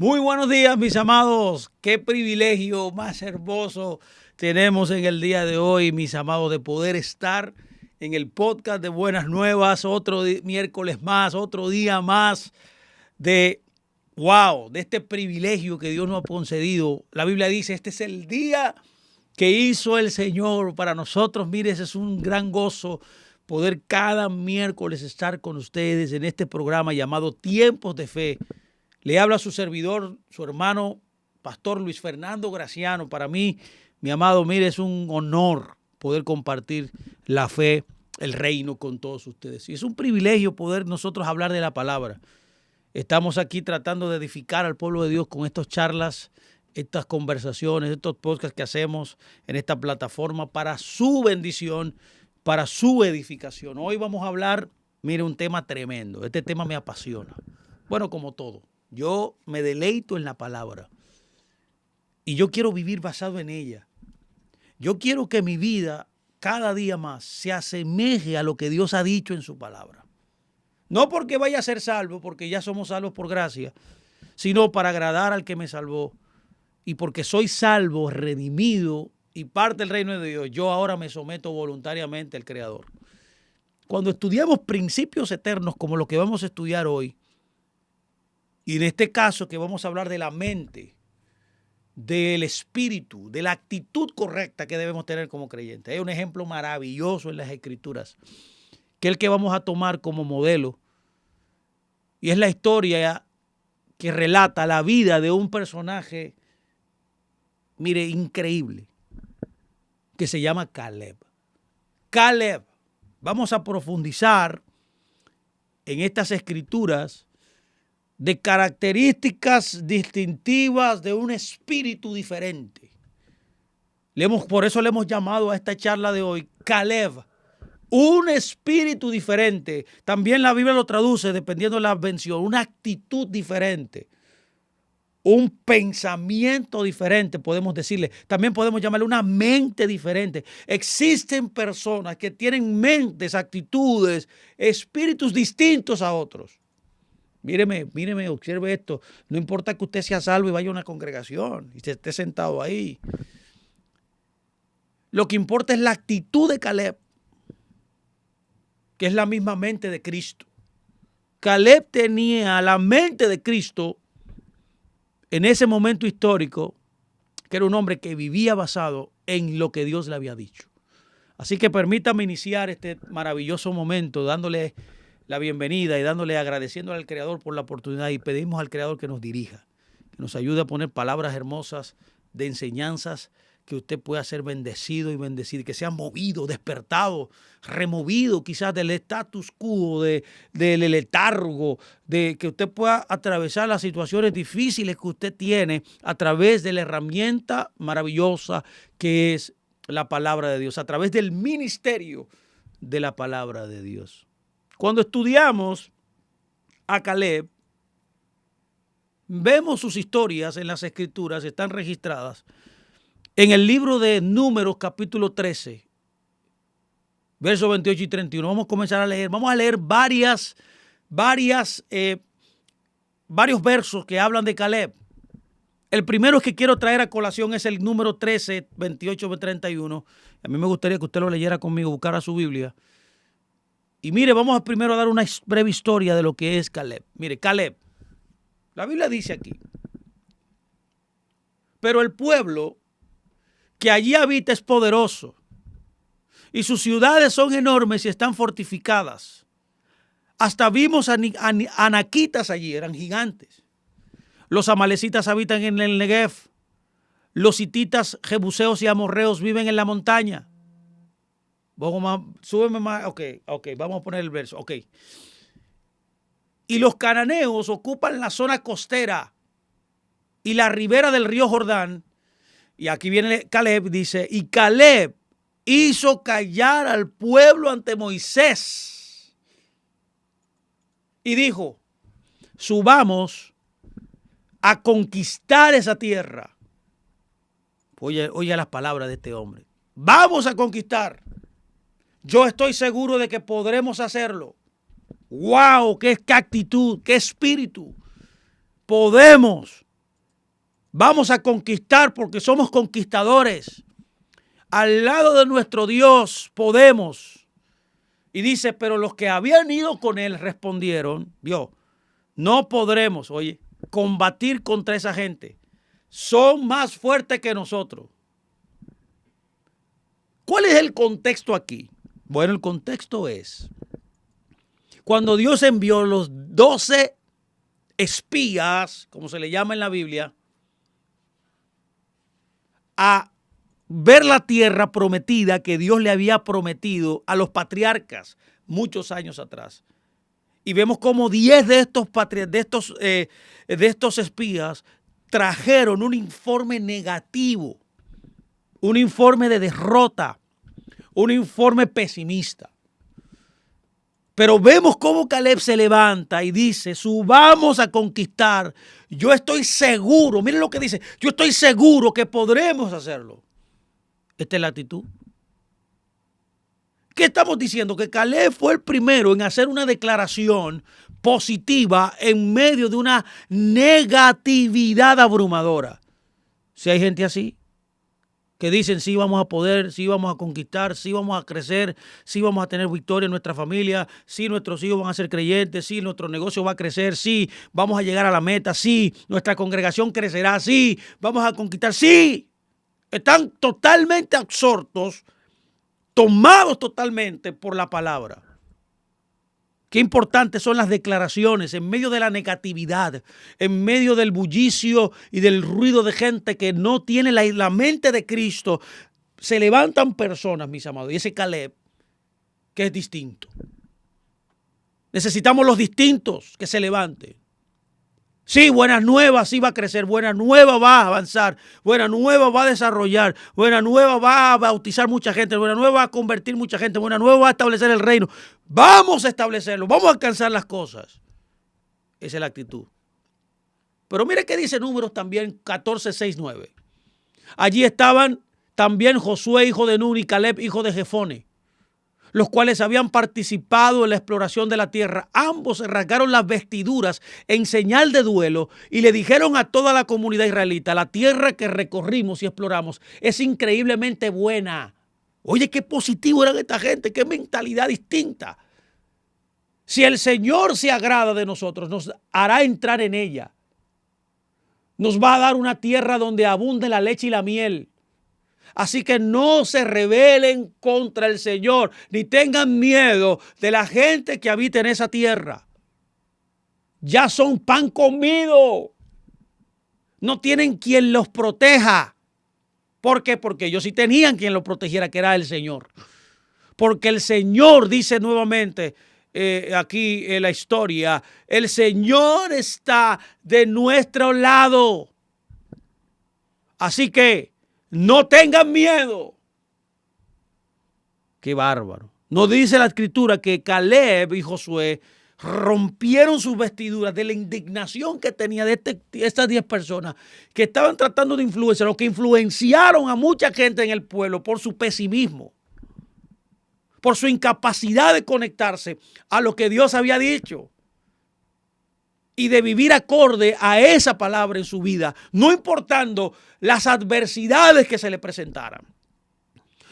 Muy buenos días, mis amados. Qué privilegio más hermoso tenemos en el día de hoy, mis amados, de poder estar en el podcast de Buenas Nuevas, otro miércoles más, otro día más de de este privilegio que Dios nos ha concedido. La Biblia dice, este es el día que hizo el Señor para nosotros. Mire, ese es un gran gozo poder cada miércoles estar con ustedes en este programa llamado Tiempos de Fe. Le habla su servidor, su hermano, Pastor Luis Fernando Graciano. Para mí, mi amado, mire, es un honor poder compartir la fe, el reino con todos ustedes. Y es un privilegio poder nosotros hablar de la palabra. Estamos aquí tratando de edificar al pueblo de Dios con estas charlas, estas conversaciones, estos podcasts que hacemos en esta plataforma para su bendición, para su edificación. Hoy vamos a hablar, mire, un tema tremendo. Este tema me apasiona. Bueno, como todo. Yo me deleito en la palabra y yo quiero vivir basado en ella. Yo quiero que mi vida cada día más se asemeje a lo que Dios ha dicho en su palabra. No porque vaya a ser salvo, porque ya somos salvos por gracia, sino para agradar al que me salvó. Y porque soy salvo, redimido y parte del reino de Dios, yo ahora me someto voluntariamente al Creador. Cuando estudiamos principios eternos como lo que vamos a estudiar hoy, y en este caso que vamos a hablar de la mente, del espíritu, de la actitud correcta que debemos tener como creyentes. Hay un ejemplo maravilloso en las Escrituras, que es el que vamos a tomar como modelo. Y es la historia que relata la vida de un personaje, mire, increíble, que se llama Caleb. Caleb. Vamos a profundizar en estas Escrituras de características distintivas de un espíritu diferente. Por eso le hemos llamado a esta charla de hoy Caleb, un espíritu diferente. También la Biblia lo traduce, dependiendo de la versión, una actitud diferente, un pensamiento diferente, podemos decirle. También podemos llamarle una mente diferente. Existen personas que tienen mentes, actitudes, espíritus distintos a otros. Míreme, observe esto. No importa que usted sea salvo y vaya a una congregación y se esté sentado ahí. Lo que importa es la actitud de Caleb, que es la misma mente de Cristo. Caleb tenía la mente de Cristo en ese momento histórico, que era un hombre que vivía basado en lo que Dios le había dicho. Así que permítame iniciar este maravilloso momento dándole la bienvenida y agradeciéndole al Creador por la oportunidad, y pedimos al Creador que nos dirija, que nos ayude a poner palabras hermosas de enseñanzas, que usted pueda ser bendecido y bendecido, que sea movido, despertado, removido quizás del status quo, del letargo, de que usted pueda atravesar las situaciones difíciles que usted tiene a través de la herramienta maravillosa que es la palabra de Dios, a través del ministerio de la palabra de Dios. Cuando estudiamos a Caleb, vemos sus historias en las Escrituras, están registradas en el libro de Números, capítulo 13, versos 28 y 31. Vamos a comenzar a leer. Vamos a leer varios versos que hablan de Caleb. El primero que quiero traer a colación es el número 13, 28 y 31. A mí me gustaría que usted lo leyera conmigo, buscara su Biblia. Y mire, vamos a primero dar una breve historia de lo que es Caleb. Mire, Caleb, la Biblia dice aquí: pero el pueblo que allí habita es poderoso, y sus ciudades son enormes y están fortificadas. Hasta vimos anaquitas allí, eran gigantes. Los amalecitas habitan en el Negev. Los hititas, jebuseos y amorreos viven en la montaña. Súbeme más. Ok, vamos a poner el verso. Ok. Y los cananeos ocupan la zona costera y la ribera del río Jordán. Y aquí viene Caleb, dice: y Caleb hizo callar al pueblo ante Moisés y dijo: subamos a conquistar esa tierra. Oye las palabras de este hombre. Vamos a conquistar. Yo estoy seguro de que podremos hacerlo. ¡Wow! ¡Qué actitud! ¡Qué espíritu! Podemos. Vamos a conquistar porque somos conquistadores. Al lado de nuestro Dios podemos. Y dice, pero los que habían ido con él respondieron, Dios, no podremos, oye, combatir contra esa gente. Son más fuertes que nosotros. ¿Cuál es el contexto aquí? Bueno, el contexto es cuando Dios envió los 12 espías, como se le llama en la Biblia, a ver la tierra prometida que Dios le había prometido a los patriarcas muchos años atrás. Y vemos como 10 de estos espías trajeron un informe negativo, un informe de derrota, un informe pesimista. Pero vemos cómo Caleb se levanta y dice, subamos a conquistar. Yo estoy seguro, miren lo que dice, yo estoy seguro que podremos hacerlo. Esta es la actitud. ¿Qué estamos diciendo? Que Caleb fue el primero en hacer una declaración positiva en medio de una negatividad abrumadora. Si hay gente así, que dicen sí vamos a poder, sí vamos a conquistar, sí vamos a crecer, sí vamos a tener victoria en nuestra familia, sí nuestros hijos van a ser creyentes, sí nuestro negocio va a crecer, sí vamos a llegar a la meta, sí nuestra congregación crecerá, sí vamos a conquistar, sí. Están totalmente absortos, tomados totalmente por la palabra. Qué importantes son las declaraciones en medio de la negatividad, en medio del bullicio y del ruido de gente que no tiene la mente de Cristo. Se levantan personas, mis amados, y ese Caleb, que es distinto. Necesitamos los distintos que se levanten. Sí, Buenas Nuevas sí va a crecer, Buenas Nuevas va a avanzar, Buenas Nuevas va a desarrollar, Buenas Nuevas va a bautizar mucha gente, Buenas Nuevas va a convertir mucha gente, Buenas Nuevas va a establecer el reino. Vamos a establecerlo, vamos a alcanzar las cosas. Esa es la actitud. Pero mire qué dice Números también 14, 6, 9. Allí estaban también Josué, hijo de Nun, y Caleb, hijo de Jefone, los cuales habían participado en la exploración de la tierra. Ambos se rasgaron las vestiduras en señal de duelo y le dijeron a toda la comunidad israelita, la tierra que recorrimos y exploramos es increíblemente buena. Oye, qué positivo eran esta gente, qué mentalidad distinta. Si el Señor se agrada de nosotros, nos hará entrar en ella. Nos va a dar una tierra donde abunde la leche y la miel. Así que no se rebelen contra el Señor, ni tengan miedo de la gente que habita en esa tierra. Ya son pan comido. No tienen quien los proteja. ¿Por qué? Porque ellos sí tenían quien los protegiera, que era el Señor. Porque el Señor, dice nuevamente aquí en la historia, el Señor está de nuestro lado. Así que no tengan miedo. Qué bárbaro. No dice la escritura que Caleb y Josué rompieron sus vestiduras de la indignación que tenía de estas 10 personas que estaban tratando de influenciar, o que influenciaron a mucha gente en el pueblo por su pesimismo, por su incapacidad de conectarse a lo que Dios había dicho y de vivir acorde a esa palabra en su vida, no importando las adversidades que se le presentaran.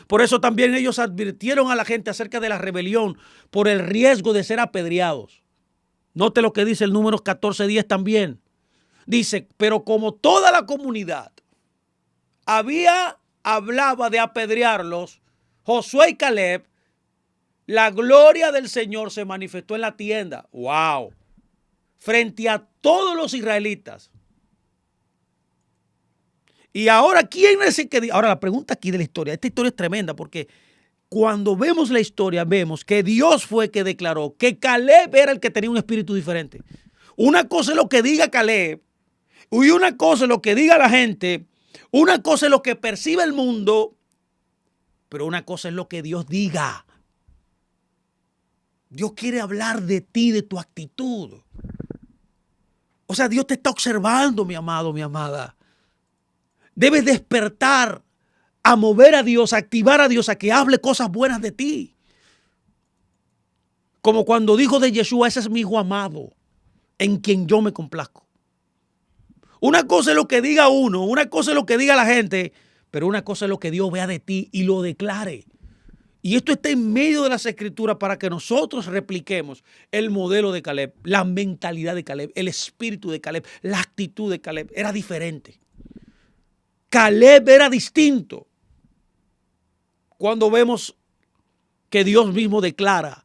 Por eso también ellos advirtieron a la gente acerca de la rebelión por el riesgo de ser apedreados. Note lo que dice el Números 14:10 también. Dice, pero como toda la comunidad hablaba de apedrearlos, Josué y Caleb, la gloria del Señor se manifestó en la tienda. ¡Wow! Frente a todos los israelitas. Y ahora, ¿quién es el que dice? Ahora, la pregunta aquí de la historia, esta historia es tremenda porque cuando vemos la historia, vemos que Dios fue el que declaró que Caleb era el que tenía un espíritu diferente. Una cosa es lo que diga Caleb, y una cosa es lo que diga la gente, una cosa es lo que percibe el mundo, pero una cosa es lo que Dios diga. Dios quiere hablar de ti, de tu actitud. O sea, Dios te está observando, mi amado, mi amada. Debes despertar a mover a Dios, a activar a Dios, a que hable cosas buenas de ti. Como cuando dijo de Yeshua, ese es mi hijo amado, en quien yo me complazco. Una cosa es lo que diga uno, una cosa es lo que diga la gente, pero una cosa es lo que Dios vea de ti y lo declare. Y esto está en medio de las escrituras para que nosotros repliquemos el modelo de Caleb, la mentalidad de Caleb, el espíritu de Caleb, la actitud de Caleb. Era diferente. Caleb era distinto. Cuando vemos que Dios mismo declara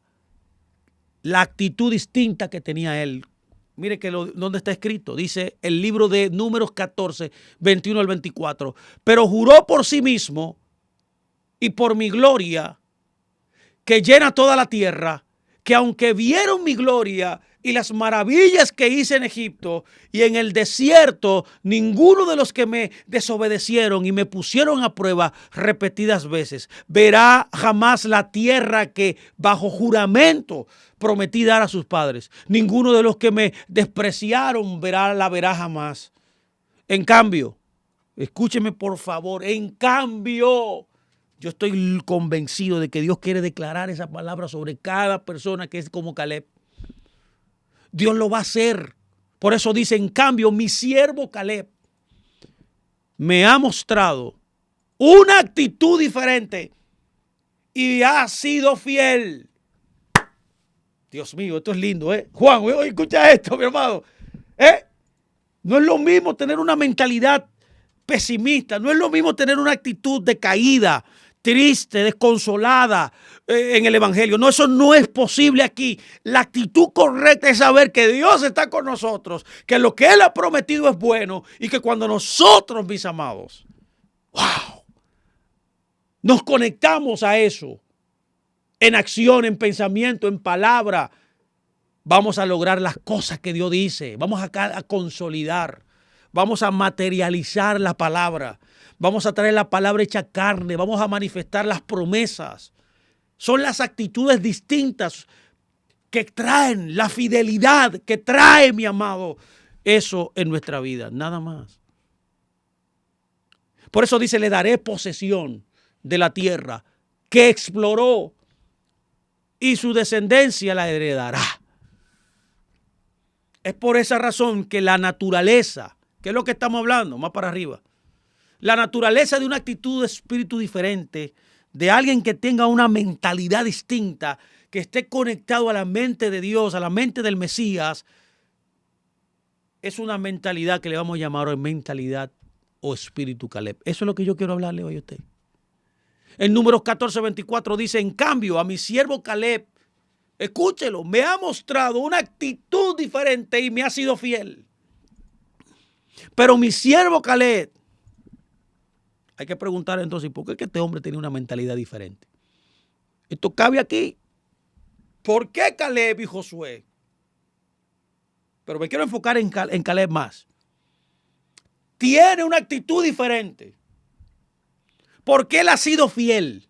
la actitud distinta que tenía él. Mire que donde está escrito, dice el libro de Números 14, 21 al 24. Pero juró por sí mismo y por mi gloria que llena toda la tierra, que aunque vieron mi gloria y las maravillas que hice en Egipto y en el desierto, ninguno de los que me desobedecieron y me pusieron a prueba repetidas veces verá jamás la tierra que bajo juramento prometí dar a sus padres. Ninguno de los que me despreciaron la verá jamás. En cambio, escúcheme por favor, en cambio, yo estoy convencido de que Dios quiere declarar esa palabra sobre cada persona que es como Caleb. Dios lo va a hacer. Por eso dice, en cambio, mi siervo Caleb me ha mostrado una actitud diferente y ha sido fiel. Dios mío, esto es lindo, ¿eh? Juan, escucha esto, mi hermano. No es lo mismo tener una mentalidad pesimista, no es lo mismo tener una actitud decaída, triste, desconsolada en el evangelio. No, eso no es posible aquí. La actitud correcta es saber que Dios está con nosotros, que lo que Él ha prometido es bueno y que cuando nosotros, mis amados, nos conectamos a eso, en acción, en pensamiento, en palabra, vamos a lograr las cosas que Dios dice. Vamos a consolidar, vamos a materializar la palabra. Vamos a traer la palabra hecha carne. Vamos a manifestar las promesas. Son las actitudes distintas que traen la fidelidad, que trae, mi amado, eso en nuestra vida. Nada más. Por eso dice, le daré posesión de la tierra que exploró y su descendencia la heredará. Es por esa razón que la naturaleza, que es lo que estamos hablando, más para arriba, la naturaleza de una actitud de espíritu diferente, de alguien que tenga una mentalidad distinta, que esté conectado a la mente de Dios, a la mente del Mesías, es una mentalidad que le vamos a llamar hoy mentalidad o espíritu Caleb. Eso es lo que yo quiero hablarle hoy a usted. En Números 14, 24 dice, en cambio, a mi siervo Caleb, escúchelo, me ha mostrado una actitud diferente y me ha sido fiel. Pero mi siervo Caleb, hay que preguntar entonces, ¿por qué es que este hombre tiene una mentalidad diferente? Esto cabe aquí. ¿Por qué Caleb y Josué? Pero me quiero enfocar en Caleb más. Tiene una actitud diferente. Porque él ha sido fiel.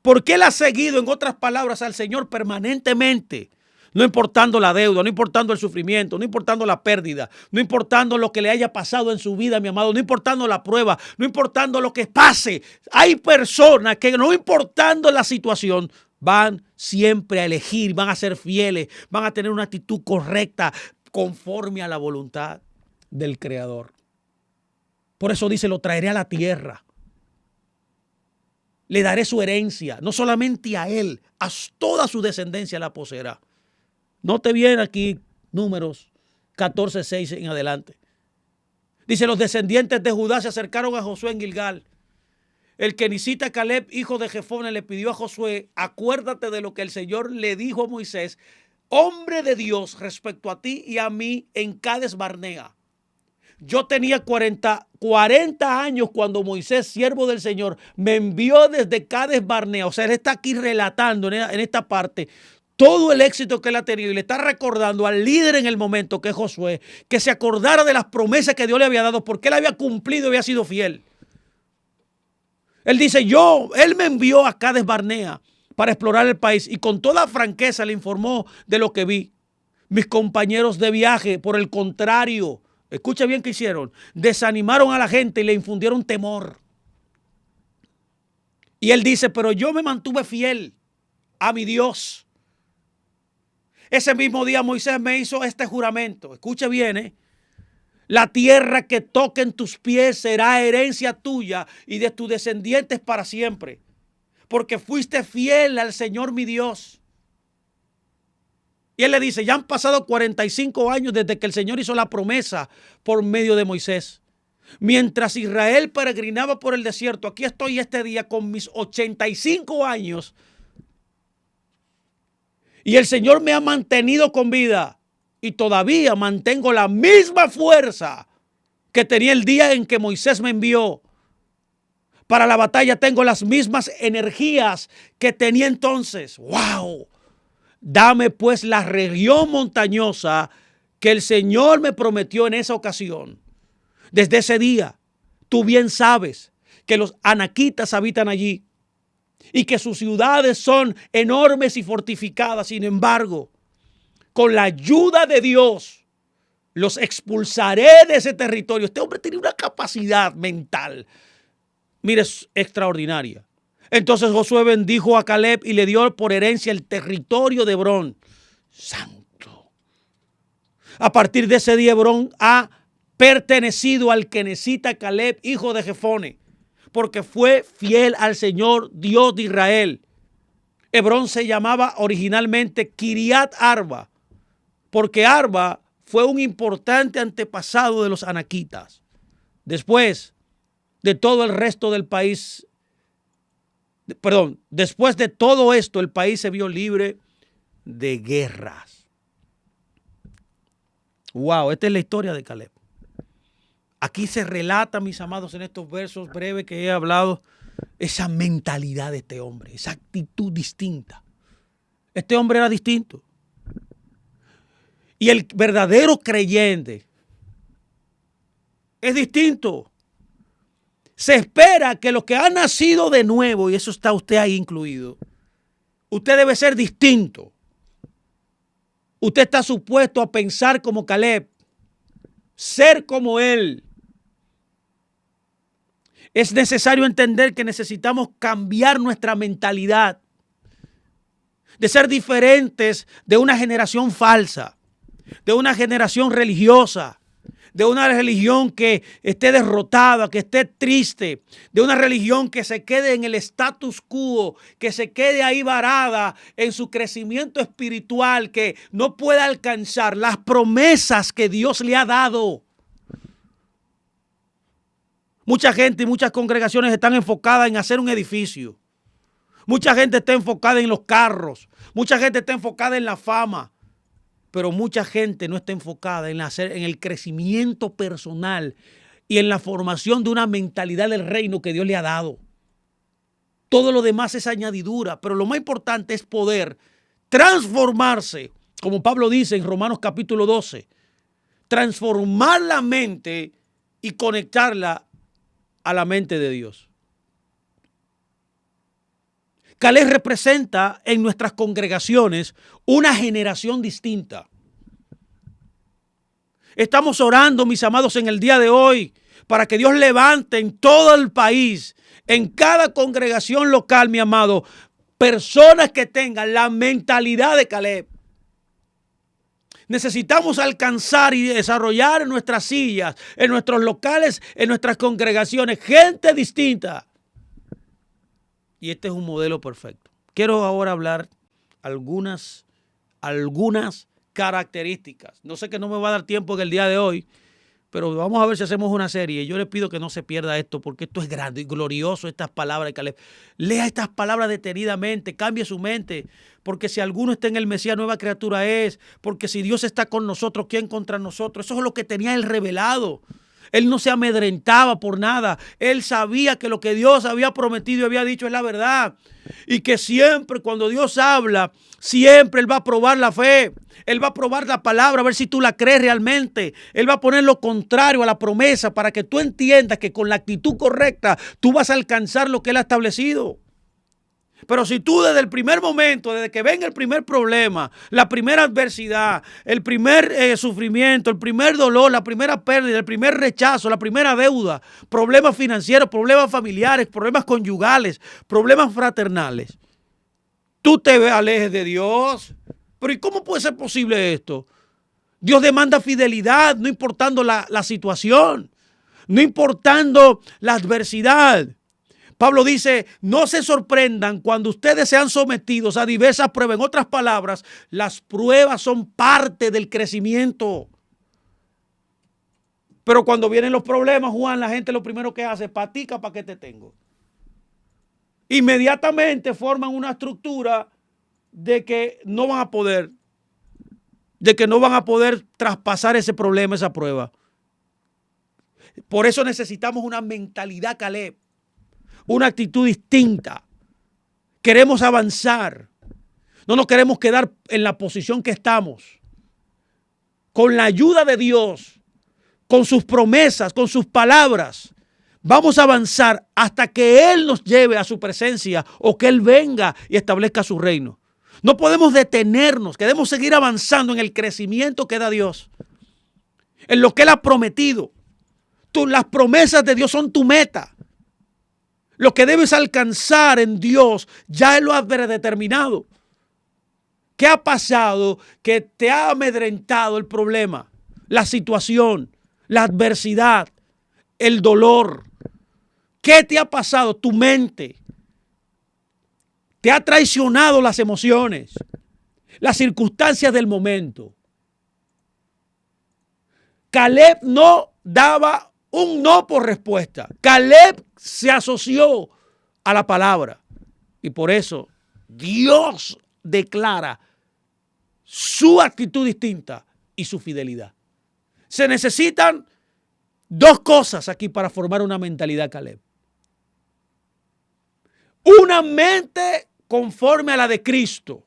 Porque él ha seguido, en otras palabras, al Señor permanentemente. No importando la deuda, no importando el sufrimiento, no importando la pérdida, no importando lo que le haya pasado en su vida, mi amado, no importando la prueba, no importando lo que pase. Hay personas que no importando la situación, van siempre a elegir, van a ser fieles, van a tener una actitud correcta conforme a la voluntad del Creador. Por eso dice, lo traeré a la tierra. Le daré su herencia, no solamente a él, a toda su descendencia la poseerá. Note bien aquí Números 14, 6 en adelante. Dice, los descendientes de Judá se acercaron a Josué en Gilgal. El kenicita Caleb, hijo de Jefone, le pidió a Josué, acuérdate de lo que el Señor le dijo a Moisés, hombre de Dios, respecto a ti y a mí en Cades Barnea. Yo tenía 40 años cuando Moisés, siervo del Señor, me envió desde Cades Barnea. O sea, él está aquí relatando en esta parte todo el éxito que él ha tenido y le está recordando al líder en el momento, que es Josué, que se acordara de las promesas que Dios le había dado porque él había cumplido y había sido fiel. Él dice, él me envió a Cades Barnea para explorar el país y con toda franqueza le informó de lo que vi. Mis compañeros de viaje, por el contrario, escucha bien qué hicieron, desanimaron a la gente y le infundieron temor. Y él dice, pero yo me mantuve fiel a mi Dios. Ese mismo día Moisés me hizo este juramento. Escuche bien, La tierra que toquen tus pies será herencia tuya y de tus descendientes para siempre, porque fuiste fiel al Señor mi Dios. Y él le dice, ya han pasado 45 años desde que el Señor hizo la promesa por medio de Moisés. Mientras Israel peregrinaba por el desierto, aquí estoy este día con mis 85 años. Y el Señor me ha mantenido con vida y todavía mantengo la misma fuerza que tenía el día en que Moisés me envió. Para la batalla tengo las mismas energías que tenía entonces. ¡Wow! Dame pues la región montañosa que el Señor me prometió en esa ocasión. Desde ese día, tú bien sabes que los anaquitas habitan allí y que sus ciudades son enormes y fortificadas. Sin embargo, con la ayuda de Dios, los expulsaré de ese territorio. Este hombre tiene una capacidad mental, mire, es extraordinaria. Entonces Josué bendijo a Caleb y le dio por herencia el territorio de Hebrón. Santo. A partir de ese día, Hebrón ha pertenecido al kenezita Caleb, hijo de Jefone, porque fue fiel al Señor Dios de Israel. Hebrón se llamaba originalmente Kiriat Arba, porque Arba fue un importante antepasado de los anaquitas. Después de todo el resto del país, después de todo esto, el país se vio libre de guerras. Wow, esta es la historia de Caleb. Aquí se relata, mis amados, en estos versos breves que he hablado, esa mentalidad de este hombre, esa actitud distinta. Este hombre era distinto. Y el verdadero creyente es distinto. Se espera que los que han nacido de nuevo, y eso está usted ahí incluido, usted debe ser distinto. Usted está supuesto a pensar como Caleb, ser como él. Es necesario entender que necesitamos cambiar nuestra mentalidad, de ser diferentes de una generación falsa, de una generación religiosa, de una religión que esté derrotada, que esté triste, de una religión que se quede en el status quo, que se quede ahí varada en su crecimiento espiritual, que no pueda alcanzar las promesas que Dios le ha dado. Mucha gente y muchas congregaciones están enfocadas en hacer un edificio. Mucha gente está enfocada en los carros. Mucha gente está enfocada en la fama. Pero mucha gente no está enfocada en el crecimiento personal y en la formación de una mentalidad del reino que Dios le ha dado. Todo lo demás es añadidura, pero lo más importante es poder transformarse, como Pablo dice en Romanos capítulo 12, transformar la mente y conectarla a la mente de Dios. Caleb representa en nuestras congregaciones una generación distinta. Estamos orando, mis amados, en el día de hoy para que Dios levante en todo el país, en cada congregación local, mi amado, personas que tengan la mentalidad de Caleb. Necesitamos alcanzar y desarrollar en nuestras sillas, en nuestros locales, en nuestras congregaciones, gente distinta. Y este es un modelo perfecto. Quiero ahora hablar algunas características. No sé que no me va a dar tiempo en el día de hoy, pero vamos a ver si hacemos una serie. Yo le pido que no se pierda esto, porque esto es grande y glorioso, estas palabras de Caleb. Lea estas palabras detenidamente, cambie su mente, porque si alguno está en el Mesías, nueva criatura es, porque si Dios está con nosotros, ¿quién contra nosotros? Eso es lo que tenía él revelado. Él no se amedrentaba por nada. Él sabía que lo que Dios había prometido y había dicho es la verdad. Y que siempre cuando Dios habla, siempre Él va a probar la fe. Él va a probar la palabra, a ver si tú la crees realmente. Él va a poner lo contrario a la promesa para que tú entiendas que con la actitud correcta tú vas a alcanzar lo que Él ha establecido. Pero si tú desde el primer momento, desde que venga el primer problema, la primera adversidad, el primer sufrimiento, el primer dolor, la primera pérdida, el primer rechazo, la primera deuda, problemas financieros, problemas familiares, problemas conyugales, problemas fraternales, tú te alejes de Dios. Pero ¿y cómo puede ser posible esto? Dios demanda fidelidad, no importando la situación, no importando la adversidad. Pablo dice, no se sorprendan cuando ustedes sean sometidos a diversas pruebas. En otras palabras, las pruebas son parte del crecimiento. Pero cuando vienen los problemas, Juan, la gente lo primero que hace es patica, ¿para qué te tengo? Inmediatamente forman una estructura de que no van a poder traspasar ese problema, esa prueba. Por eso necesitamos una mentalidad Caleb, una actitud distinta. Queremos avanzar. No nos queremos quedar en la posición que estamos. Con la ayuda de Dios, con sus promesas, con sus palabras, vamos a avanzar hasta que Él nos lleve a su presencia o que Él venga y establezca su reino. No podemos detenernos, queremos seguir avanzando en el crecimiento que da Dios, en lo que Él ha prometido. Las promesas de Dios son tu meta. Lo que debes alcanzar en Dios, ya Él lo ha predeterminado. ¿Qué ha pasado que te ha amedrentado el problema, la situación, la adversidad, el dolor? ¿Qué te ha pasado? Tu mente. Te ha traicionado las emociones, las circunstancias del momento. Caleb no daba un no por respuesta. Caleb se asoció a la palabra. Y por eso Dios declara su actitud distinta y su fidelidad. Se necesitan dos cosas aquí para formar una mentalidad Caleb. Una mente conforme a la de Cristo.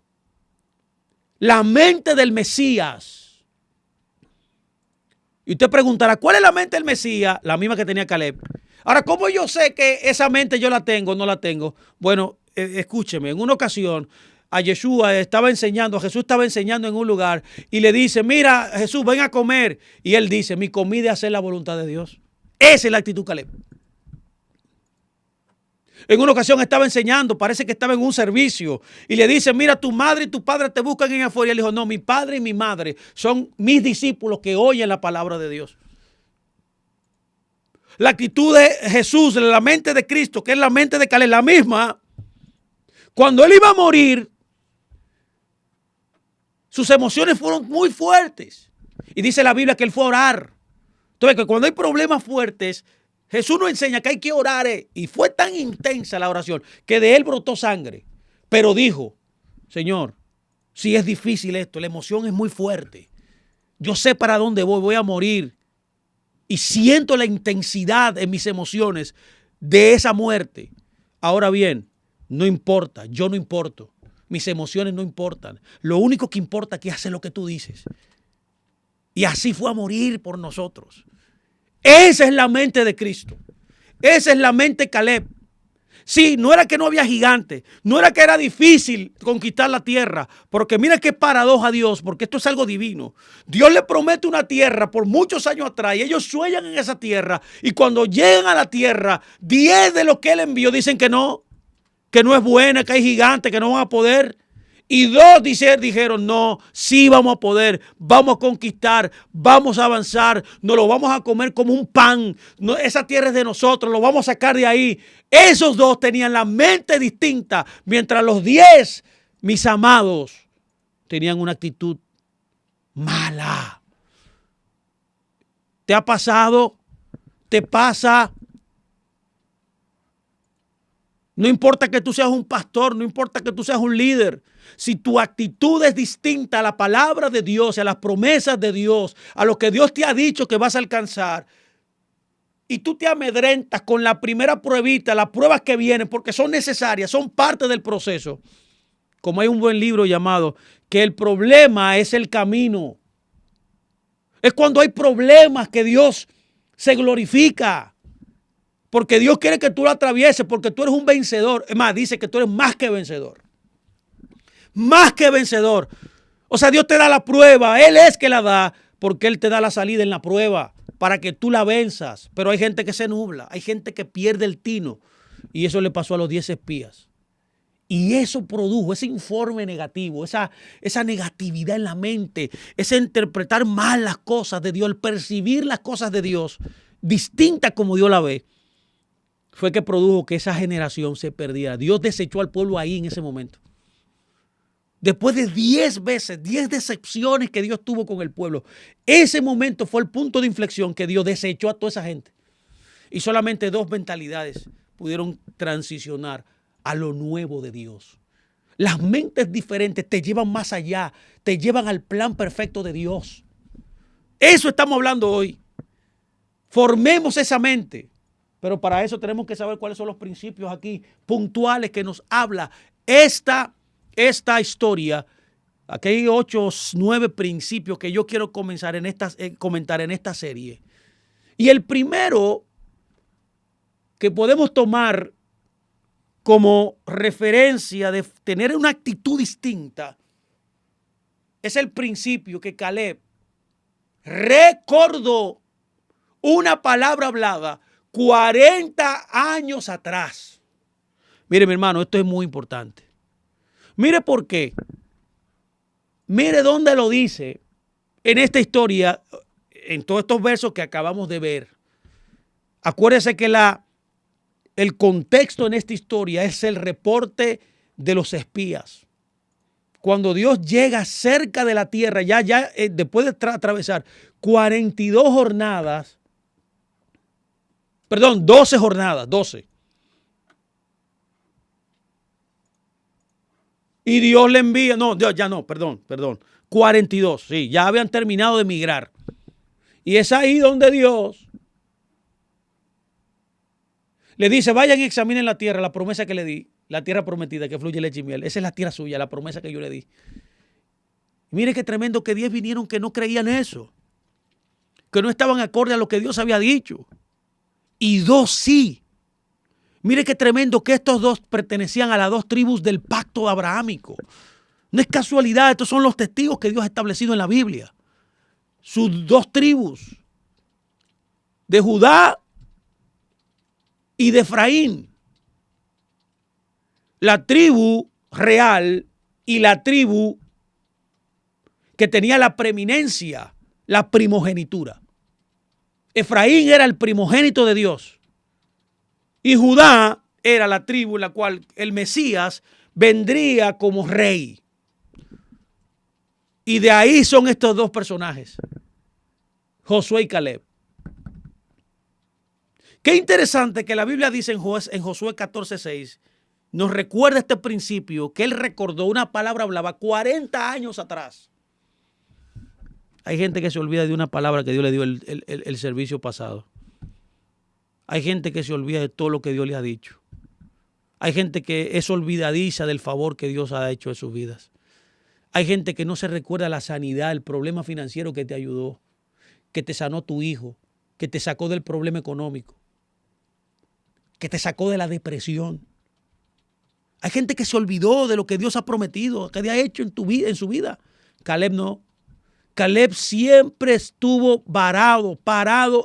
La mente del Mesías. Y usted preguntará, ¿cuál es la mente del Mesías? La misma que tenía Caleb. Ahora, ¿cómo yo sé que esa mente yo la tengo o no la tengo? Bueno, escúcheme, en una ocasión a Jesús estaba enseñando en un lugar y le dice, mira, Jesús, ven a comer. Y él dice, mi comida es hacer la voluntad de Dios. Esa es la actitud Caleb. En una ocasión estaba enseñando, parece que estaba en un servicio y le dice, mira, tu madre y tu padre te buscan en afuera. Y él dijo, no, mi padre y mi madre son mis discípulos que oyen la palabra de Dios. La actitud de Jesús, la mente de Cristo, que es la mente de Caleb, la misma. Cuando él iba a morir, sus emociones fueron muy fuertes. Y dice la Biblia que él fue a orar. Entonces, que cuando hay problemas fuertes, Jesús nos enseña que hay que orar. Y fue tan intensa la oración que de él brotó sangre. Pero dijo, Señor, si es difícil esto, la emoción es muy fuerte. Yo sé para dónde voy a morir. Y siento la intensidad en mis emociones de esa muerte. Ahora bien, no importa, yo no importo. Mis emociones no importan. Lo único que importa es que hace lo que tú dices. Y así fue a morir por nosotros. Esa es la mente de Cristo. Esa es la mente Caleb. Sí, no era que no había gigantes, no era que era difícil conquistar la tierra, porque mira qué paradoja Dios, porque esto es algo divino. Dios le promete una tierra por muchos años atrás y ellos sueñan en esa tierra y cuando llegan a la tierra, 10 de los que él envió dicen que no es buena, que hay gigantes, que no van a poder. Y 2 dijeron, no, sí vamos a poder, vamos a conquistar, vamos a avanzar, nos lo vamos a comer como un pan. No, esa tierra es de nosotros, lo vamos a sacar de ahí. Esos 2 tenían la mente distinta, mientras los 10, mis amados, tenían una actitud mala. ¿Te ha pasado? ¿Te pasa? No importa que tú seas un pastor, no importa que tú seas un líder. Si tu actitud es distinta a la palabra de Dios, a las promesas de Dios, a lo que Dios te ha dicho que vas a alcanzar, y tú te amedrentas con la primera pruebita, las pruebas que vienen, porque son necesarias, son parte del proceso. Como hay un buen libro llamado que el problema es el camino. Es cuando hay problemas que Dios se glorifica. Porque Dios quiere que tú lo atravieses, porque tú eres un vencedor. Es más, dice que tú eres más que vencedor. Más que vencedor. O sea, Dios te da la prueba. Él es que la da, porque Él te da la salida en la prueba para que tú la venzas. Pero hay gente que se nubla. Hay gente que pierde el tino. Y eso le pasó a los 10 espías. Y eso produjo ese informe negativo, esa negatividad en la mente, ese interpretar mal las cosas de Dios, el percibir las cosas de Dios distintas como Dios la ve, fue que produjo que esa generación se perdiera. Dios desechó al pueblo ahí en ese momento. Después de 10 veces, 10 decepciones que Dios tuvo con el pueblo, ese momento fue el punto de inflexión que Dios desechó a toda esa gente. Y solamente 2 mentalidades pudieron transicionar a lo nuevo de Dios. Las mentes diferentes te llevan más allá, te llevan al plan perfecto de Dios. Eso estamos hablando hoy. Formemos esa mente. Pero para eso tenemos que saber cuáles son los principios aquí puntuales que nos habla esta historia. Aquí hay 8 o 9 principios que yo quiero comentar en esta serie. Y el primero que podemos tomar como referencia de tener una actitud distinta es el principio que Caleb recordó una palabra hablada 40 años atrás. Mire, mi hermano, esto es muy importante. Mire por qué. Mire dónde lo dice en esta historia, en todos estos versos que acabamos de ver. Acuérdese que el contexto en esta historia es el reporte de los espías. Cuando Dios llega cerca de la tierra, después de atravesar 42 jornadas, 12 jornadas, 12. Y Dios le envía, 42, sí, ya habían terminado de emigrar. Y es ahí donde Dios le dice, vayan y examinen la tierra, la promesa que le di, la tierra prometida que fluye leche y miel. Esa es la tierra suya, la promesa que yo le di. Y mire qué tremendo que 10 vinieron que no creían eso, que no estaban acorde a lo que Dios había dicho. Y 2 sí. Mire qué tremendo que estos 2 pertenecían a las 2 tribus del pacto abrahámico. No es casualidad, estos son los testigos que Dios ha establecido en la Biblia. Sus 2 tribus, de Judá y de Efraín. La tribu real y la tribu que tenía la preeminencia, la primogenitura. Efraín era el primogénito de Dios. Y Judá era la tribu en la cual el Mesías vendría como rey. Y de ahí son estos 2 personajes, Josué y Caleb. Qué interesante que la Biblia dice en Josué 14:6, nos recuerda este principio que él recordó una palabra hablaba 40 años atrás. Hay gente que se olvida de una palabra que Dios le dio el servicio pasado. Hay gente que se olvida de todo lo que Dios le ha dicho. Hay gente que es olvidadiza del favor que Dios ha hecho en sus vidas. Hay gente que no se recuerda la sanidad, el problema financiero que te ayudó, que te sanó tu hijo, que te sacó del problema económico, que te sacó de la depresión. Hay gente que se olvidó de lo que Dios ha prometido, que ha hecho en su vida. Caleb no. Caleb siempre estuvo parado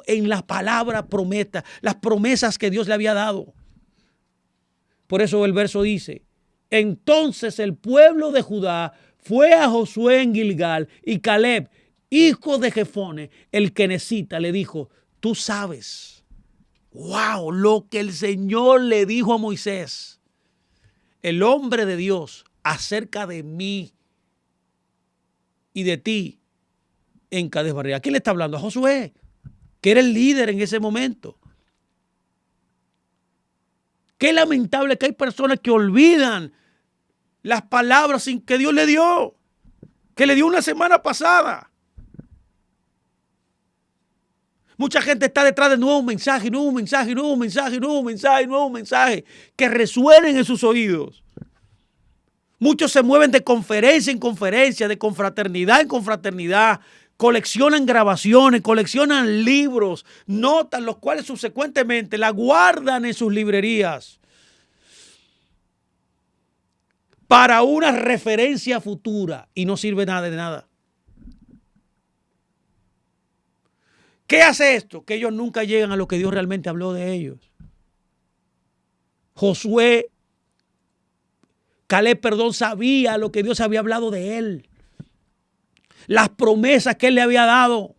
en las palabras promesas, las promesas que Dios le había dado. Por eso el verso dice, entonces el pueblo de Judá fue a Josué en Gilgal y Caleb, hijo de Jefone, el quenesita, le dijo, tú sabes, wow, lo que el Señor le dijo a Moisés, el hombre de Dios, acerca de mí y de ti en Cades Barnea. ¿A quién le está hablando? A Josué, que era el líder en ese momento. Qué lamentable que hay personas que olvidan las palabras sin que Dios le dio, que le dio una semana pasada. Mucha gente está detrás de nuevos mensajes que resuenen en sus oídos. Muchos se mueven de conferencia en conferencia, de confraternidad en confraternidad, coleccionan grabaciones, coleccionan libros, notas, los cuales subsecuentemente la guardan en sus librerías para una referencia futura y no sirve nada de nada. ¿Qué hace esto? Que ellos nunca llegan a lo que Dios realmente habló de ellos. Josué Caleb, sabía lo que Dios había hablado de él. Las promesas que él le había dado.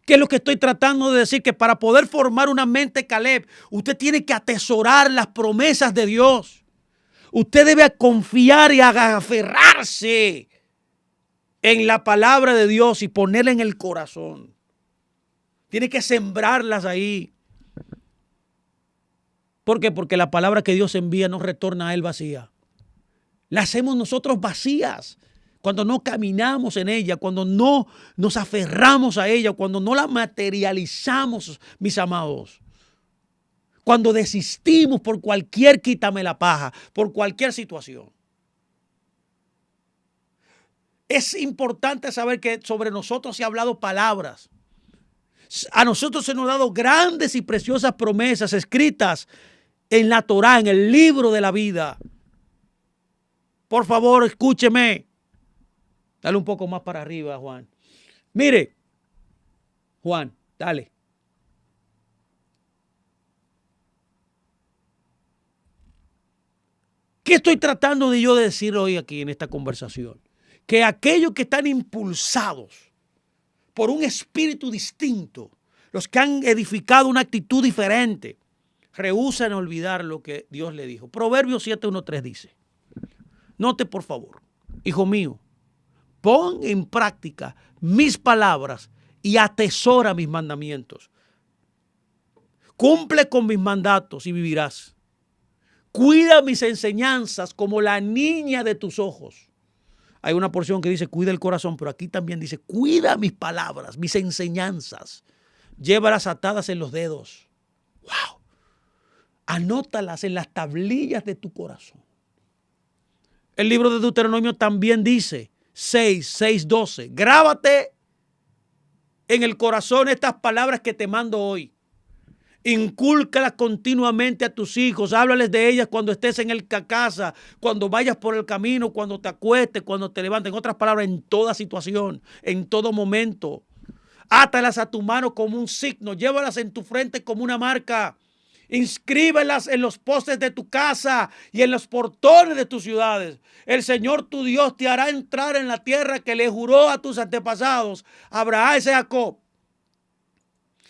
¿Qué es lo que estoy tratando de decir? Que para poder formar una mente Caleb, usted tiene que atesorar las promesas de Dios. Usted debe confiar y aferrarse en la palabra de Dios y ponerla en el corazón. Tiene que sembrarlas ahí. ¿Por qué? Porque la palabra que Dios envía no retorna a él vacía. La hacemos nosotros vacías cuando no caminamos en ella, cuando no nos aferramos a ella, cuando no la materializamos, mis amados. Cuando desistimos por cualquier quítame la paja, por cualquier situación. Es importante saber que sobre nosotros se ha hablado palabras. A nosotros se nos han dado grandes y preciosas promesas escritas en la Torá, en el libro de la vida. Por favor, escúcheme. Dale un poco más para arriba, Juan. Mire, Juan, dale. ¿Qué estoy tratando de yo decir hoy aquí en esta conversación? Que aquellos que están impulsados por un espíritu distinto, los que han edificado una actitud diferente, rehúsan olvidar lo que Dios le dijo. Proverbios 7:1-3 dice, note por favor, hijo mío, pon en práctica mis palabras y atesora mis mandamientos. Cumple con mis mandatos y vivirás. Cuida mis enseñanzas como la niña de tus ojos. Hay una porción que dice cuida el corazón, pero aquí también dice cuida mis palabras, mis enseñanzas. Llévalas atadas en los dedos. ¡Wow! Anótalas en las tablillas de tu corazón. El libro de Deuteronomio también dice 6:12. Grábate en el corazón estas palabras que te mando hoy. Incúlcalas continuamente a tus hijos. Háblales de ellas cuando estés en el casa, cuando vayas por el camino, cuando te acuestes, cuando te levantes. En otras palabras, en toda situación, en todo momento. Átalas a tu mano como un signo. Llévalas en tu frente como una marca. Inscríbelas en los postes de tu casa y en los portones de tus ciudades. El Señor tu Dios te hará entrar en la tierra que le juró a tus antepasados, Abraham y Jacob.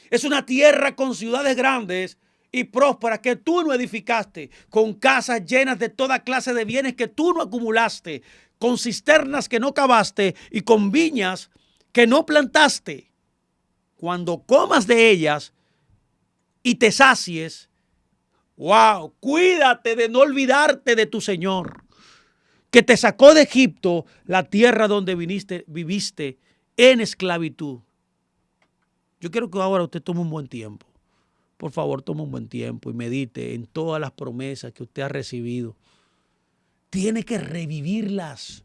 Es una tierra con ciudades grandes y prósperas que tú no edificaste, con casas llenas de toda clase de bienes que tú no acumulaste, con cisternas que no cavaste y con viñas que no plantaste. Cuando comas de ellas y te sacies, wow, cuídate de no olvidarte de tu Señor, que te sacó de Egipto, la tierra donde viviste en esclavitud. Yo quiero que ahora usted tome un buen tiempo. Por favor, tome un buen tiempo y medite en todas las promesas que usted ha recibido. Tiene que revivirlas.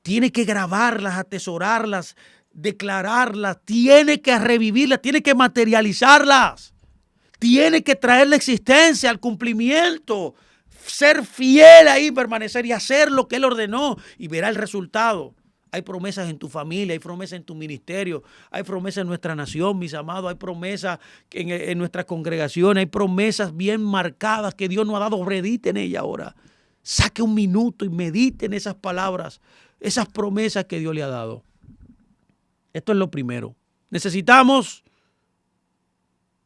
Tiene que grabarlas, atesorarlas, declararlas. Tiene que revivirlas, tiene que materializarlas. Tiene que traer la existencia al cumplimiento. Ser fiel ahí, permanecer y hacer lo que Él ordenó y verá el resultado. Hay promesas en tu familia, hay promesas en tu ministerio, hay promesas en nuestra nación, mis amados, hay promesas en nuestra congregación, hay promesas bien marcadas que Dios nos ha dado. Medite en ella ahora. Saque un minuto y medite en esas palabras, esas promesas que Dios le ha dado. Esto es lo primero. Necesitamos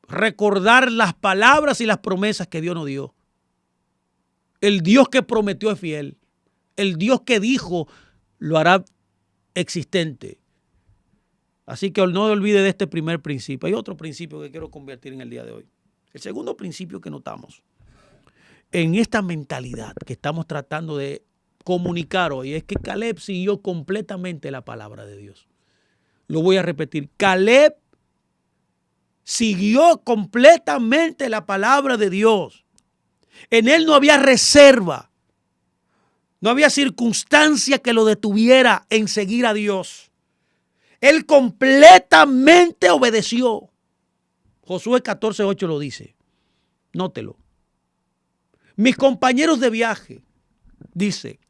recordar las palabras y las promesas que Dios nos dio. El Dios que prometió es fiel. El Dios que dijo lo hará existente. Así que no olvide de este primer principio. Hay otro principio que quiero convertir en el día de hoy. El segundo principio que notamos en esta mentalidad que estamos tratando de comunicar hoy es que Caleb siguió completamente la palabra de Dios. Lo voy a repetir. Caleb siguió completamente la palabra de Dios. En él no había reserva. No había circunstancia que lo detuviera en seguir a Dios. Él completamente obedeció. Josué 14:8 lo dice. Nótelo. Mis compañeros de viaje, dice,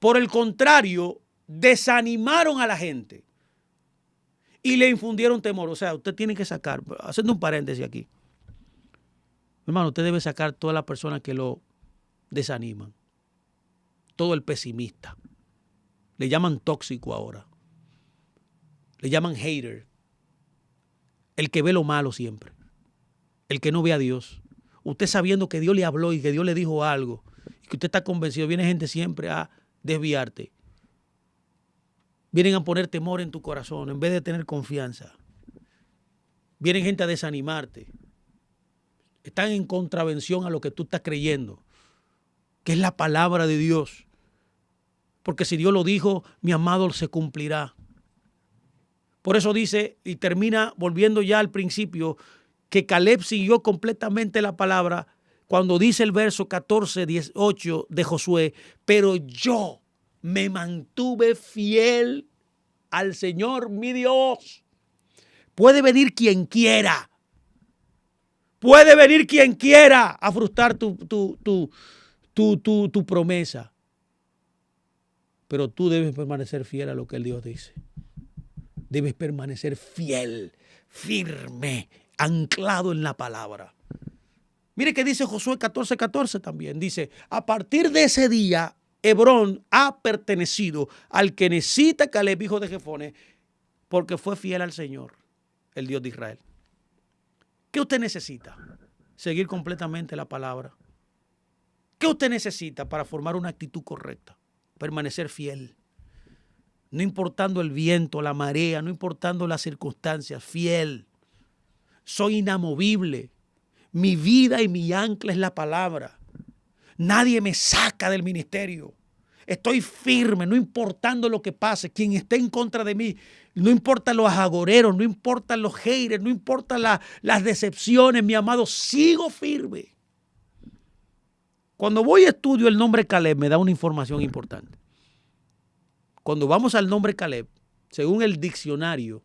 por el contrario, desanimaron a la gente y le infundieron temor. O sea, usted tiene que sacar, haciendo un paréntesis aquí. Hermano, usted debe sacar todas las personas que lo desaniman. Todo el pesimista. Le llaman tóxico ahora. Le llaman hater. El que ve lo malo siempre. El que no ve a Dios. Usted sabiendo que Dios le habló y que Dios le dijo algo y que usted está convencido, viene gente siempre a desviarte. Vienen a poner temor en tu corazón en vez de tener confianza. Vienen gente a desanimarte. Están en contravención a lo que tú estás creyendo, que es la palabra de Dios. Porque si Dios lo dijo, mi amado, se cumplirá. Por eso dice, y termina volviendo ya al principio, que Caleb siguió completamente la palabra cuando dice el verso 14, 18 de Josué, pero yo me mantuve fiel al Señor mi Dios. Puede venir quien quiera. Puede venir quien quiera a frustrar tu promesa. Pero tú debes permanecer fiel a lo que el Dios dice. Debes permanecer fiel, firme, anclado en la palabra. Mire que dice Josué 14:14 también. Dice, a partir de ese día, Hebrón ha pertenecido al que necesita Caleb, hijo de Jefone, porque fue fiel al Señor, el Dios de Israel. ¿Qué usted necesita? Seguir completamente la palabra. ¿Qué usted necesita para formar una actitud correcta? Permanecer fiel. No importando el viento, la marea, no importando las circunstancias, fiel. Soy inamovible. Mi vida y mi ancla es la palabra. Nadie me saca del ministerio. Estoy firme, no importando lo que pase. Quien esté en contra de mí, no importa los agoreros, no importan los haters, no importan las decepciones, mi amado, sigo firme. Cuando voy a estudio el nombre Caleb, me da una información importante. Cuando vamos al nombre Caleb, según el diccionario,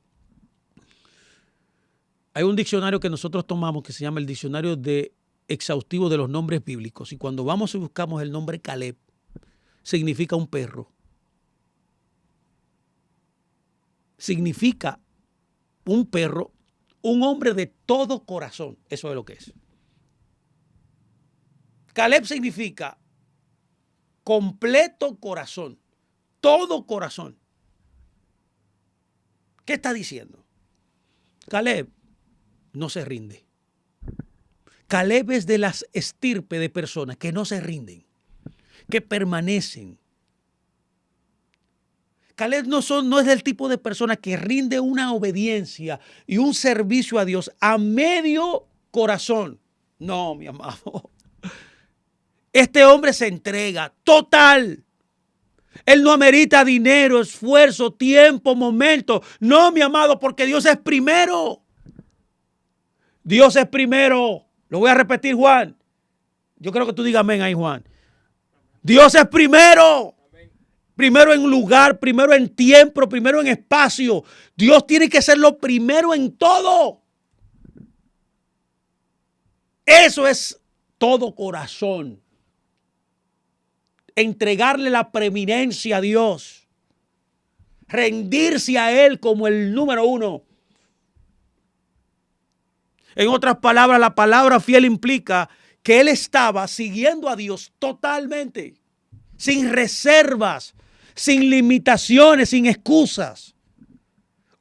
hay un diccionario que nosotros tomamos que se llama el diccionario exhaustivo de los nombres bíblicos. Y cuando vamos y buscamos el nombre Caleb, significa un perro. Significa un perro, un hombre de todo corazón. Eso es lo que es. Caleb significa completo corazón, todo corazón. ¿Qué está diciendo? Caleb no se rinde. Caleb es de las estirpes de personas que no se rinden, que permanecen. Caleb no es del tipo de persona que rinde una obediencia y un servicio a Dios a medio corazón. No, mi amado. Este hombre se entrega total. Él no amerita dinero, esfuerzo, tiempo, momento. No, mi amado, porque Dios es primero. Dios es primero. Lo voy a repetir, Juan. Yo creo que tú digas amén ahí, Juan. Dios es primero. Primero en lugar, primero en tiempo, primero en espacio. Dios tiene que ser lo primero en todo. Eso es todo corazón. Entregarle la preeminencia a Dios. Rendirse a Él como el número uno. En otras palabras, la palabra fiel implica que él estaba siguiendo a Dios totalmente, sin reservas, sin limitaciones, sin excusas.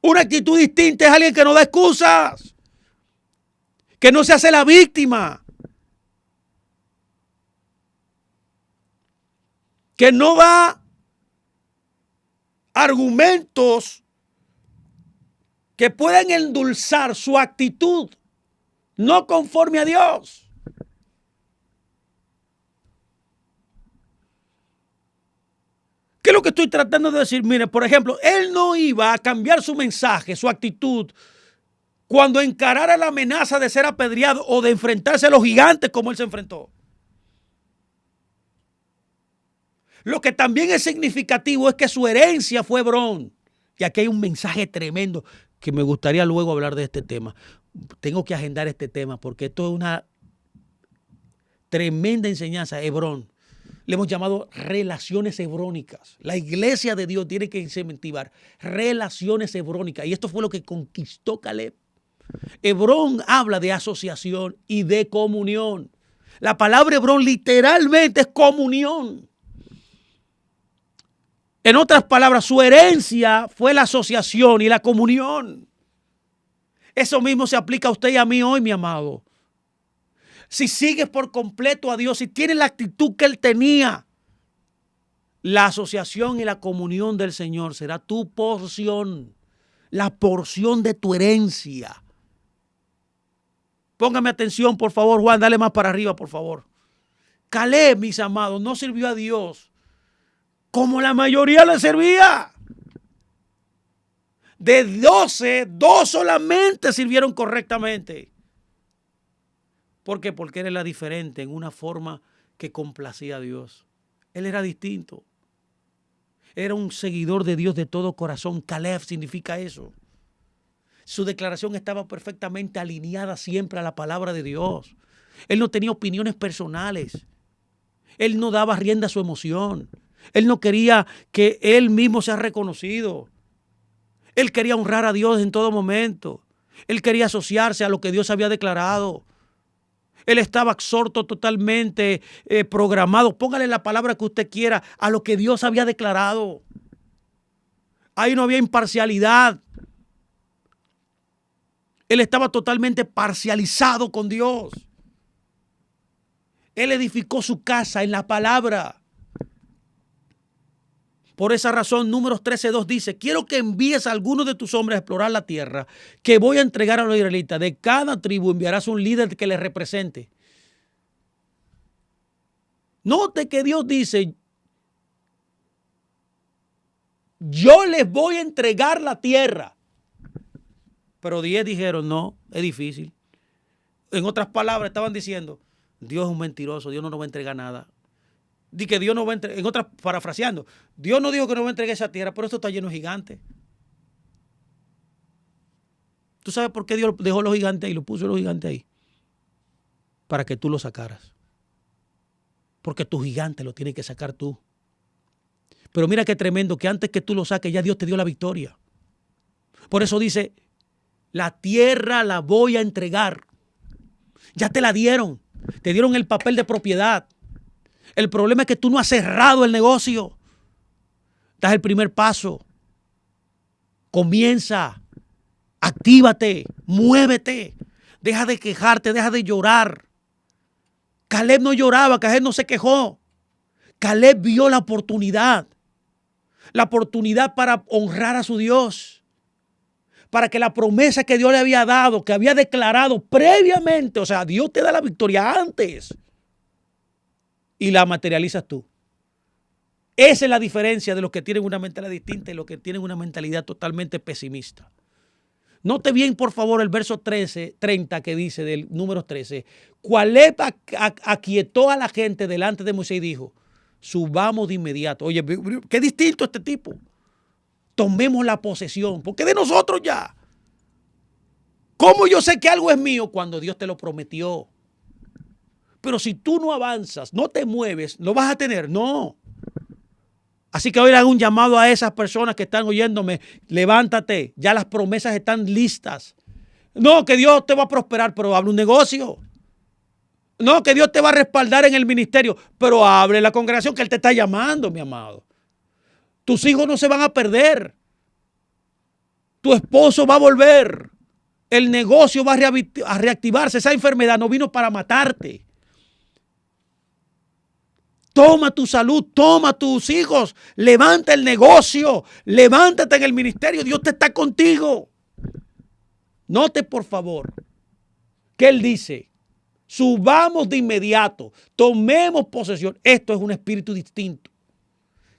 Una actitud distinta es alguien que no da excusas, que no se hace la víctima, que no da argumentos que puedan endulzar su actitud no conforme a Dios. ¿Qué es lo que estoy tratando de decir? Mire, por ejemplo, él no iba a cambiar su mensaje, su actitud, cuando encarara la amenaza de ser apedreado o de enfrentarse a los gigantes como él se enfrentó. Lo que también es significativo es que su herencia fue Hebrón. Y aquí hay un mensaje tremendo que me gustaría luego hablar de este tema. Tengo que agendar este tema porque esto es una tremenda enseñanza. Hebrón. Le hemos llamado relaciones hebrónicas. La iglesia de Dios tiene que incentivar relaciones hebrónicas. Y esto fue lo que conquistó Caleb. Hebrón habla de asociación y de comunión. La palabra Hebrón literalmente es comunión. En otras palabras, su herencia fue la asociación y la comunión. Eso mismo se aplica a usted y a mí hoy, mi amado. Si sigues por completo a Dios, si tienes la actitud que Él tenía, la asociación y la comunión del Señor será tu porción, la porción de tu herencia. Póngame atención, por favor, Juan, dale más para arriba, por favor. Caleb, mis amados, no sirvió a Dios como la mayoría le servía. De 12, 2 solamente sirvieron correctamente. ¿Por qué? Porque él era diferente en una forma que complacía a Dios. Él era distinto. Era un seguidor de Dios de todo corazón. Caleb significa eso. Su declaración estaba perfectamente alineada siempre a la palabra de Dios. Él no tenía opiniones personales. Él no daba rienda a su emoción. Él no quería que él mismo sea reconocido. Él quería honrar a Dios en todo momento. Él quería asociarse a lo que Dios había declarado. Él estaba absorto totalmente, programado. Póngale la palabra que usted quiera a lo que Dios había declarado. Ahí no había imparcialidad. Él estaba totalmente parcializado con Dios. Él edificó su casa en la palabra. Por esa razón, Números 13:2 dice, quiero que envíes a algunos de tus hombres a explorar la tierra que voy a entregar a los israelitas. De cada tribu enviarás un líder que les represente. Note que Dios dice, yo les voy a entregar la tierra. Pero 10 dijeron, no, es difícil. En otras palabras, estaban diciendo, Dios es un mentiroso, Dios no nos va a entregar nada. Di que Dios no va a entregar, en otras, parafraseando, Dios no dijo que no va a entregar esa tierra, pero esto está lleno de gigantes. ¿Tú sabes por qué Dios dejó los gigantes ahí, lo puso los gigantes ahí? Para que tú los sacaras. Porque tu gigante lo tienes que sacar tú. Pero mira qué tremendo, que antes que tú lo saques, ya Dios te dio la victoria. Por eso dice, la tierra la voy a entregar. Ya te la dieron. Te dieron el papel de propiedad. El problema es que tú no has cerrado el negocio. Das el primer paso. Comienza. Actívate. Muévete. Deja de quejarte. Deja de llorar. Caleb no lloraba. Caleb no se quejó. Caleb vio la oportunidad. La oportunidad para honrar a su Dios. Para que la promesa que Dios le había dado, que había declarado previamente, o sea, Dios te da la victoria antes y la materializas tú. Esa es la diferencia de los que tienen una mentalidad distinta y los que tienen una mentalidad totalmente pesimista. Note bien, por favor, el verso 30 que dice del Números 13. Caleb aquietó a la gente delante de Moisés y dijo, subamos de inmediato. Oye, qué distinto este tipo. Tomemos la posesión, porque de nosotros ya. ¿Cómo yo sé que algo es mío? Cuando Dios te lo prometió. Pero si tú no avanzas, no te mueves, ¿lo vas a tener? No. Así que hoy le hago un llamado a esas personas que están oyéndome. Levántate, ya las promesas están listas. No, que Dios te va a prosperar, pero abre un negocio. No, que Dios te va a respaldar en el ministerio, pero abre la congregación que Él te está llamando, mi amado. Tus hijos no se van a perder. Tu esposo va a volver. El negocio va a reactivarse. Esa enfermedad no vino para matarte. Toma tu salud, toma tus hijos, levanta el negocio, levántate en el ministerio. Dios te está contigo. Note, por favor, que Él dice, subamos de inmediato, tomemos posesión. Esto es un espíritu distinto.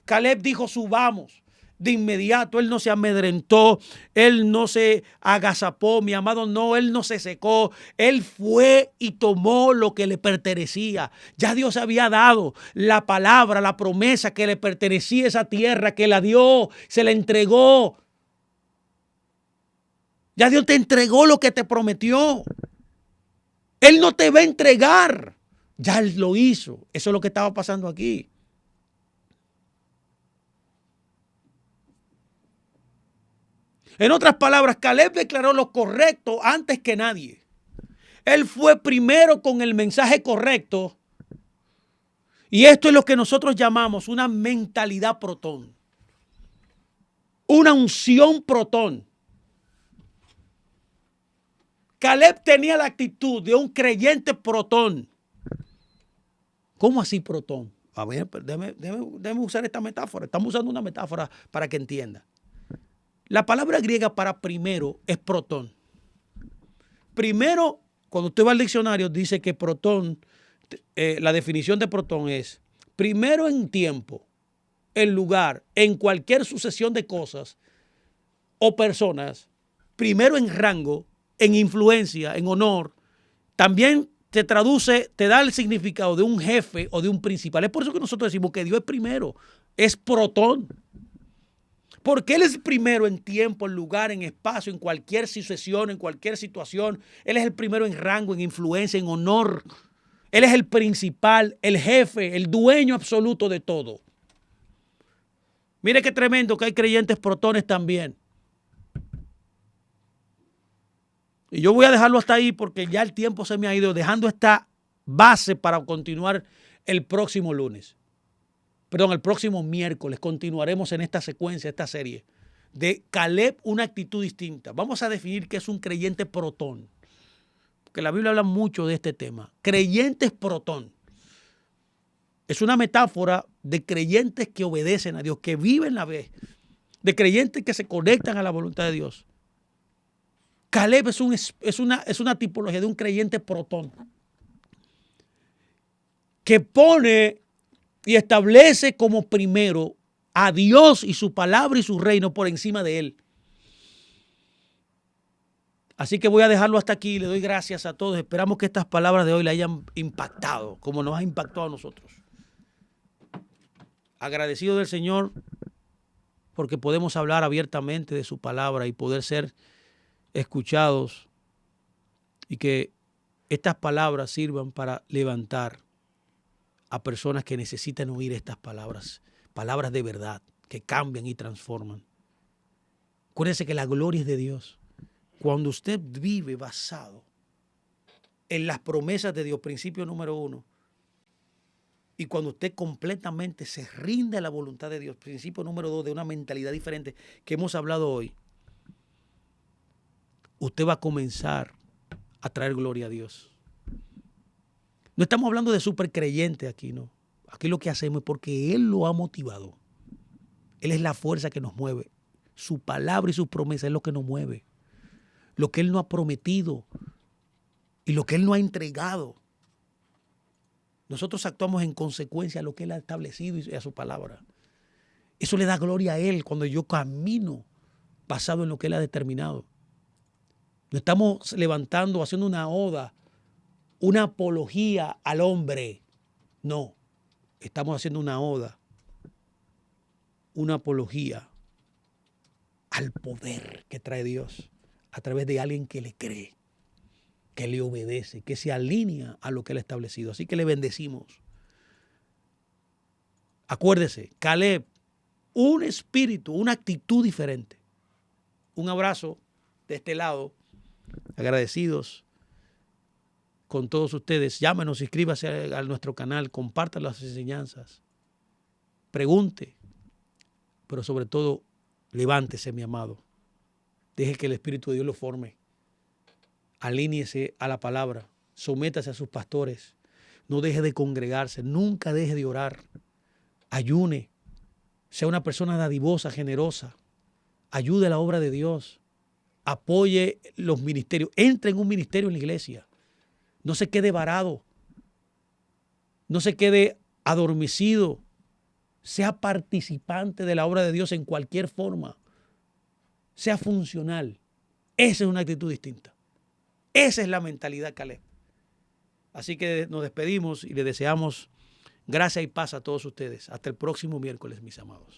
Caleb dijo, subamos de inmediato. Él no se amedrentó, él no se agazapó, mi amado, no, él no se secó. Él fue y tomó lo que le pertenecía. Ya Dios había dado la palabra, la promesa que le pertenecía a esa tierra, que la dio, se la entregó. Ya Dios te entregó lo que te prometió. Él no te va a entregar. Ya Él lo hizo. Eso es lo que estaba pasando aquí. En otras palabras, Caleb declaró lo correcto antes que nadie. Él fue primero con el mensaje correcto. Y esto es lo que nosotros llamamos una mentalidad protón. Una unción protón. Caleb tenía la actitud de un creyente protón. ¿Cómo así protón? A ver, déjame usar esta metáfora. Estamos usando una metáfora para que entienda. La palabra griega para primero es protón. Primero, cuando usted va al diccionario, dice que protón, la definición de protón es primero en tiempo, en lugar, en cualquier sucesión de cosas o personas, primero en rango, en influencia, en honor. También te traduce, te da el significado de un jefe o de un principal. Es por eso que nosotros decimos que Dios es primero, es protón. Porque Él es primero en tiempo, en lugar, en espacio, en cualquier sucesión, en cualquier situación. Él es el primero en rango, en influencia, en honor. Él es el principal, el jefe, el dueño absoluto de todo. Mire qué tremendo que hay creyentes protones también. Y yo voy a dejarlo hasta ahí porque ya el tiempo se me ha ido, dejando esta base para continuar el próximo lunes. Perdón, el próximo miércoles continuaremos en esta secuencia, esta serie de Caleb, una actitud distinta. Vamos a definir qué es un creyente protón, porque la Biblia habla mucho de este tema. Creyentes protón. Es una metáfora de creyentes que obedecen a Dios, que viven la fe, de creyentes que se conectan a la voluntad de Dios. Caleb es una tipología de un creyente protón que pone y establece como primero a Dios y su palabra y su reino por encima de él. Así que voy a dejarlo hasta aquí. Le doy gracias a todos. Esperamos que estas palabras de hoy le hayan impactado como nos ha impactado a nosotros. Agradecido del Señor porque podemos hablar abiertamente de su palabra y poder ser escuchados y que estas palabras sirvan para levantar a personas que necesitan oír estas palabras, palabras de verdad, que cambian y transforman. Acuérdense que la gloria es de Dios. Cuando usted vive basado en las promesas de Dios, principio número 1, y cuando usted completamente se rinde a la voluntad de Dios, principio número 2, de una mentalidad diferente que hemos hablado hoy, usted va a comenzar a traer gloria a Dios. No estamos hablando de supercreyentes aquí, no. Aquí lo que hacemos es porque Él lo ha motivado. Él es la fuerza que nos mueve. Su palabra y sus promesas es lo que nos mueve. Lo que Él nos ha prometido y lo que Él nos ha entregado. Nosotros actuamos en consecuencia a lo que Él ha establecido y a su palabra. Eso le da gloria a Él cuando yo camino basado en lo que Él ha determinado. No estamos levantando, haciendo una oda, una apología al hombre. No, estamos haciendo una oda, una apología al poder que trae Dios a través de alguien que le cree, que le obedece, que se alinea a lo que Él ha establecido. Así que le bendecimos. Acuérdese, Caleb, un espíritu, una actitud diferente. Un abrazo de este lado, agradecidos con todos ustedes. Llámenos, inscríbase a nuestro canal, compartan las enseñanzas, pregunte, pero sobre todo, levántese, mi amado. Deje que el Espíritu de Dios lo forme. Alíñese a la palabra, sométase a sus pastores, no deje de congregarse, nunca deje de orar, ayune, sea una persona dadivosa, generosa, ayude a la obra de Dios, apoye los ministerios, entre en un ministerio en la iglesia. No se quede varado, no se quede adormecido, sea participante de la obra de Dios en cualquier forma, sea funcional. Esa es una actitud distinta. Esa es la mentalidad Caleb. Así que nos despedimos y le deseamos gracia y paz a todos ustedes. Hasta el próximo miércoles, mis amados.